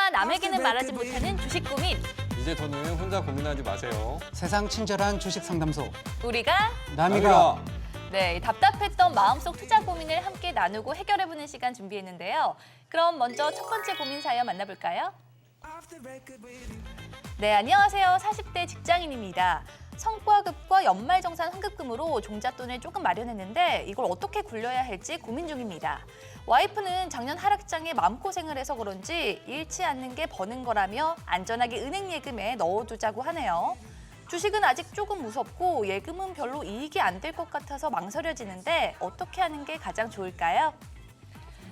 차마 남에게는 말하지 못하는 주식 고민. 이제 더는 혼자 고민하지 마세요. 세상 친절한 주식 상담소 우리가 남이가 네, 답답했던 마음속 투자 고민을 함께 나누고 해결해보는 시간 준비했는데요. 그럼 먼저 첫 번째 고민 사연 만나볼까요? 네, 안녕하세요. 40대 직장인입니다. 성과급과 연말정산 환급금으로 종잣돈을 조금 마련했는데 이걸 어떻게 굴려야 할지 고민 중입니다. 와이프는 작년 하락장에 마음고생을 해서 그런지 잃지 않는 게 버는 거라며 안전하게 은행 예금에 넣어두자고 하네요. 주식은 아직 조금 무섭고 예금은 별로 이익이 안 될 것 같아서 망설여지는데 어떻게 하는 게 가장 좋을까요?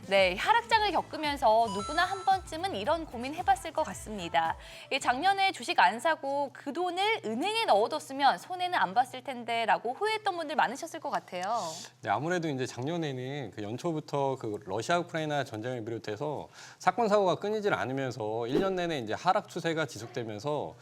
네, 하락장을 겪으면서 누구나 한 번쯤은 이런 고민 해봤을 것 같습니다. 작년에 주식 안 사고 그 돈을 은행에 넣어뒀으면 손해는 안 봤을 텐데 라고 후회했던 분들 많으셨을 것 같아요. 네, 아무래도 이제 작년에는 그 연초부터 그 러시아 우크라이나 전쟁을 비롯해서 사건 사고가 끊이질 않으면서 1년 내내 이제 하락 추세가 지속되면서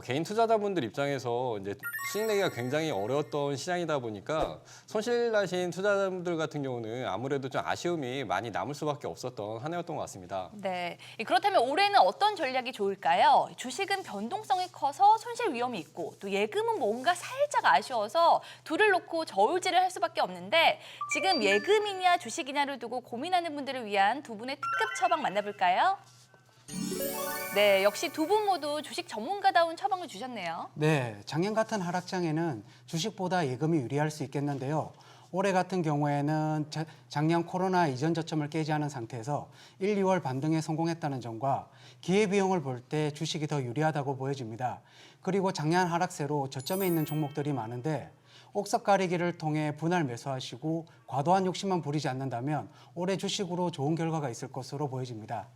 개인 투자자분들 입장에서 이제 수익 내기가 굉장히 어려웠던 시장이다 보니까 손실 나신 투자자분들 같은 경우는 아무래도 좀 아쉬움이 많이 남을 수밖에 없었던 한 해였던 것 같습니다. 네, 그렇다면 올해는 어떤 전략이 좋을까요? 주식은 변동성이 커서 손실 위험이 있고 또 예금은 뭔가 살짝 아쉬워서 둘을 놓고 저울질을 할 수밖에 없는데 지금 예금이냐 주식이냐를 두고 고민하는 분들을 위한 두 분의 특급 처방 만나볼까요? 네, 역시 두 분 모두 주식 전문가다운 처방을 주셨네요. 네, 작년 같은 하락장에는 주식보다 예금이 유리할 수 있겠는데요. 올해 같은 경우에는 작년 코로나 이전 저점을 깨지 않은 상태에서 1, 2월 반등에 성공했다는 점과 기회비용을 볼 때 주식이 더 유리하다고 보여집니다. 그리고 작년 하락세로 저점에 있는 종목들이 많은데 옥석 가리기를 통해 분할 매수하시고 과도한 욕심만 부리지 않는다면 올해 주식으로 좋은 결과가 있을 것으로 보여집니다.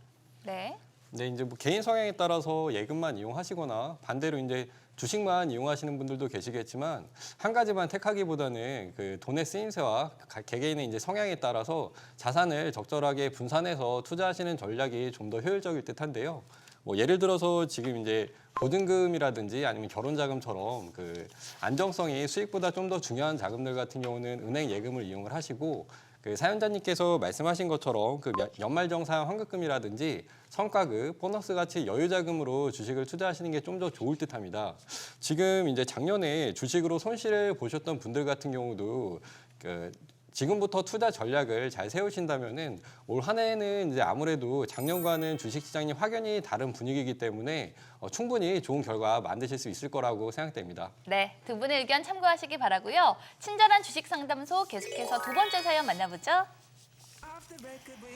네. 네, 이제 뭐 개인 성향에 따라서 예금만 이용하시거나 반대로 이제 주식만 이용하시는 분들도 계시겠지만 한 가지만 택하기보다는 그 돈의 쓰임새와 개개인의 이제 성향에 따라서 자산을 적절하게 분산해서 투자하시는 전략이 좀 더 효율적일 듯한데요. 뭐 예를 들어서 지금 이제 보증금이라든지 아니면 결혼자금처럼 그 안정성이 수익보다 좀 더 중요한 자금들 같은 경우는 은행 예금을 이용을 하시고 그 사연자님께서 말씀하신 것처럼 그 연말정산 환급금이라든지 성과급, 보너스 같이 여유자금으로 주식을 투자하시는 게 좀 더 좋을 듯합니다. 지금 이제 작년에 주식으로 손실을 보셨던 분들 같은 경우도 그 지금부터 투자 전략을 잘 세우신다면은 올 한 해는 이제 아무래도 작년과는 주식시장이 확연히 다른 분위기이기 때문에 충분히 좋은 결과 만드실 수 있을 거라고 생각됩니다. 네, 두 분의 의견 참고하시기 바라고요. 친절한 주식 상담소 계속해서 두 번째 사연 만나보죠.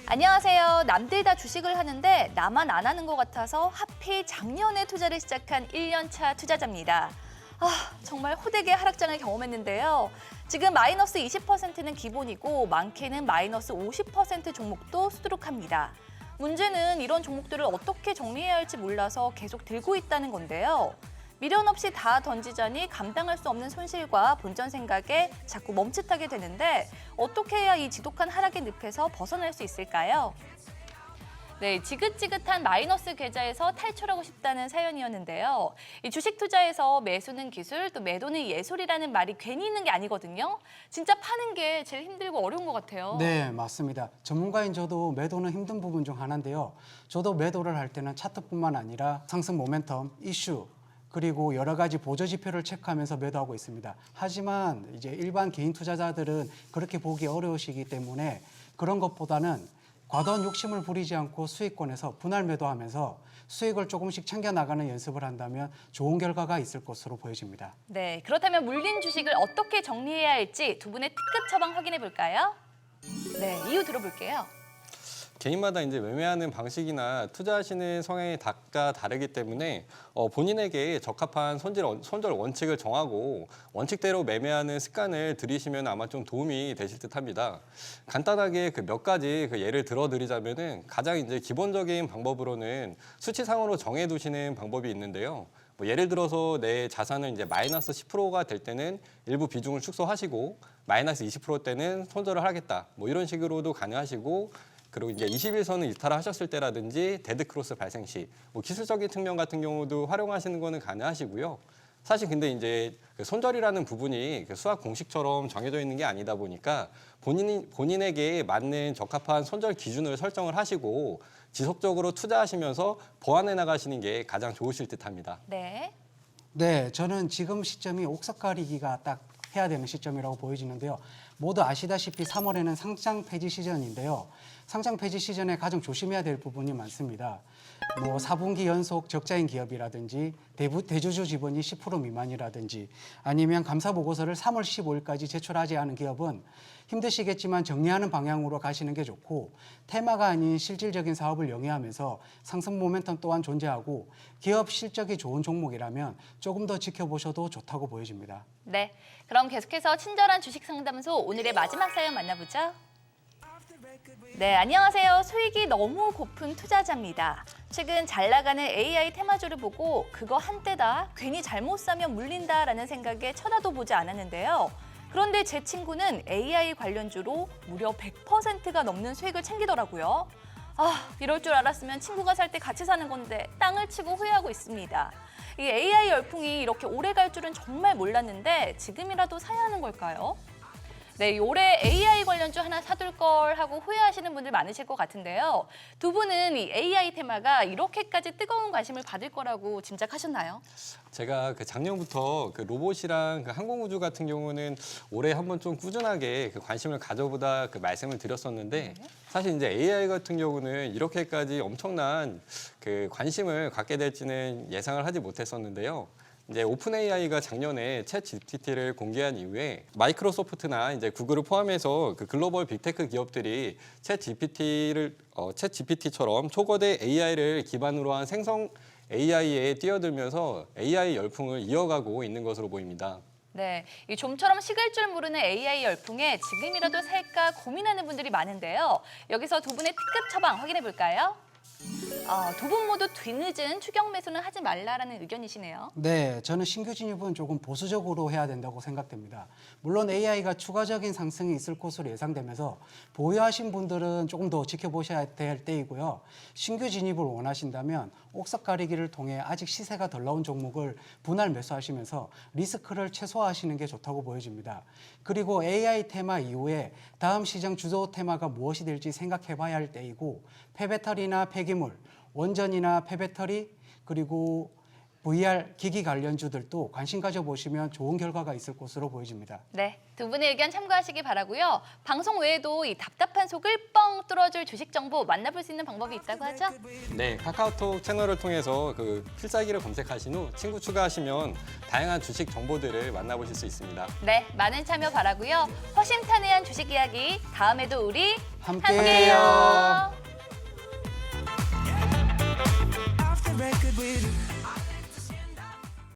안녕하세요. 남들 다 주식을 하는데 나만 안 하는 것 같아서 하필 작년에 투자를 시작한 1년차 투자자입니다. 정말 호되게 하락장을 경험했는데요. 지금 마이너스 20%는 기본이고 많게는 마이너스 50% 종목도 수두룩합니다. 문제는 이런 종목들을 어떻게 정리해야 할지 몰라서 계속 들고 있다는 건데요. 미련 없이 다 던지자니 감당할 수 없는 손실과 본전 생각에 자꾸 멈칫하게 되는데 어떻게 해야 이 지독한 하락의 늪에서 벗어날 수 있을까요? 네, 지긋지긋한 마이너스 계좌에서 탈출하고 싶다는 사연이었는데요. 이 주식 투자에서 매수는 기술, 또 매도는 예술이라는 말이 괜히 있는 게 아니거든요. 진짜 파는 게 제일 힘들고 어려운 것 같아요. 네, 맞습니다. 전문가인 저도 매도는 힘든 부분 중 하나인데요. 저도 매도를 할 때는 차트뿐만 아니라 상승 모멘텀, 이슈, 그리고 여러 가지 보조 지표를 체크하면서 매도하고 있습니다. 하지만 이제 일반 개인 투자자들은 그렇게 보기 어려우시기 때문에 그런 것보다는 과도한 욕심을 부리지 않고 수익권에서 분할 매도하면서 수익을 조금씩 챙겨나가는 연습을 한다면 좋은 결과가 있을 것으로 보여집니다. 네, 그렇다면 물린 주식을 어떻게 정리해야 할지 두 분의 특급 처방 확인해 볼까요? 네, 이유 들어볼게요. 개인마다 이제 매매하는 방식이나 투자하시는 성향이 각자 다르기 때문에 본인에게 적합한 손절 원칙을 정하고 원칙대로 매매하는 습관을 들이시면 아마 좀 도움이 되실 듯합니다. 간단하게 그 몇 가지 그 예를 들어드리자면은 가장 이제 기본적인 방법으로는 수치상으로 정해두시는 방법이 있는데요. 뭐 예를 들어서 내 자산은 이제 마이너스 10%가 될 때는 일부 비중을 축소하시고 마이너스 20% 때는 손절을 하겠다. 뭐 이런 식으로도 가능하시고. 그리고 이제 21선을 이탈을 하셨을 때라든지 데드 크로스 발생 시 뭐 기술적인 측면 같은 경우도 활용하시는 거는 가능하시고요. 사실 근데 이제 그 손절이라는 부분이 그 수학 공식처럼 정해져 있는 게 아니다 보니까 본인에게 맞는 적합한 손절 기준을 설정을 하시고 지속적으로 투자하시면서 보완해 나가시는 게 가장 좋으실 듯합니다. 네. 네, 저는 지금 시점이 옥석 가리기가 딱 해야 되는 시점이라고 보여지는데요. 모두 아시다시피 3월에는 상장 폐지 시즌인데요. 상장 폐지 시즌에 가장 조심해야 될 부분이 많습니다. 뭐 4분기 연속 적자인 기업이라든지 대주주 지분이 10% 미만이라든지 아니면 감사 보고서를 3월 15일까지 제출하지 않은 기업은 힘드시겠지만 정리하는 방향으로 가시는 게 좋고 테마가 아닌 실질적인 사업을 영위하면서 상승 모멘텀 또한 존재하고 기업 실적이 좋은 종목이라면 조금 더 지켜보셔도 좋다고 보여집니다. 네. 그럼 계속해서 친절한 주식 상담소 오늘의 마지막 사연 만나보죠. 네, 안녕하세요. 수익이 너무 고픈 투자자입니다. 최근 잘 나가는 AI 테마주를 보고 그거 한때다, 괜히 잘못 사면 물린다라는 생각에 쳐다도 보지 않았는데요. 그런데 제 친구는 AI 관련주로 무려 100%가 넘는 수익을 챙기더라고요. 아, 이럴 줄 알았으면 친구가 살 때 같이 사는 건데 땅을 치고 후회하고 있습니다. 이 AI 열풍이 이렇게 오래 갈 줄은 정말 몰랐는데 지금이라도 사야 하는 걸까요? 네, 올해 AI 관련주 하나 사둘 걸 하고 후회하시는 분들 많으실 것 같은데요. 두 분은 이 AI 테마가 이렇게까지 뜨거운 관심을 받을 거라고 짐작하셨나요? 제가 그 작년부터 그 로봇이랑 그 항공우주 같은 경우는 올해 한번 좀 꾸준하게 그 관심을 가져보다 그 말씀을 드렸었는데 사실 이제 AI 같은 경우는 이렇게까지 엄청난 그 관심을 갖게 될지는 예상을 하지 못했었는데요. 이제 오픈 AI가 작년에 챗 GPT를 공개한 이후에 마이크로소프트나 이제 구글을 포함해서 그 글로벌 빅테크 기업들이 챗 GPT처럼 초거대 AI를 기반으로 한 생성 AI에 뛰어들면서 AI 열풍을 이어가고 있는 것으로 보입니다. 네, 이 좀처럼 식을 줄 모르는 AI 열풍에 지금이라도 살까 고민하는 분들이 많은데요. 여기서 두 분의 특급 처방 확인해 볼까요? 두 분 모두 뒤늦은 추격 매수는 하지 말라라는 의견이시네요. 네, 저는 신규 진입은 조금 보수적으로 해야 된다고 생각됩니다. 물론 AI가 추가적인 상승이 있을 것으로 예상되면서 보유하신 분들은 조금 더 지켜보셔야 될 때이고요. 신규 진입을 원하신다면 옥석 가리기를 통해 아직 시세가 덜 나온 종목을 분할 매수하시면서 리스크를 최소화하시는 게 좋다고 보여집니다. 그리고 AI 테마 이후에 다음 시장 주도 테마가 무엇이 될지 생각해봐야 할 때이고 폐배터리나 폐기물, 원전이나 폐배터리 그리고 VR 기기 관련주들도 관심 가져보시면 좋은 결과가 있을 것으로 보여집니다. 네, 두 분의 의견 참고하시기 바라고요. 방송 외에도 이 답답한 속을 뻥 뚫어줄 주식 정보 만나볼 수 있는 방법이 있다고 하죠? 네, 카카오톡 채널을 통해서 그 필살기를 검색하신 후 친구 추가하시면 다양한 주식 정보들을 만나보실 수 있습니다. 네, 많은 참여 바라고요. 허심탄회한 주식 이야기 다음에도 우리 함께해요.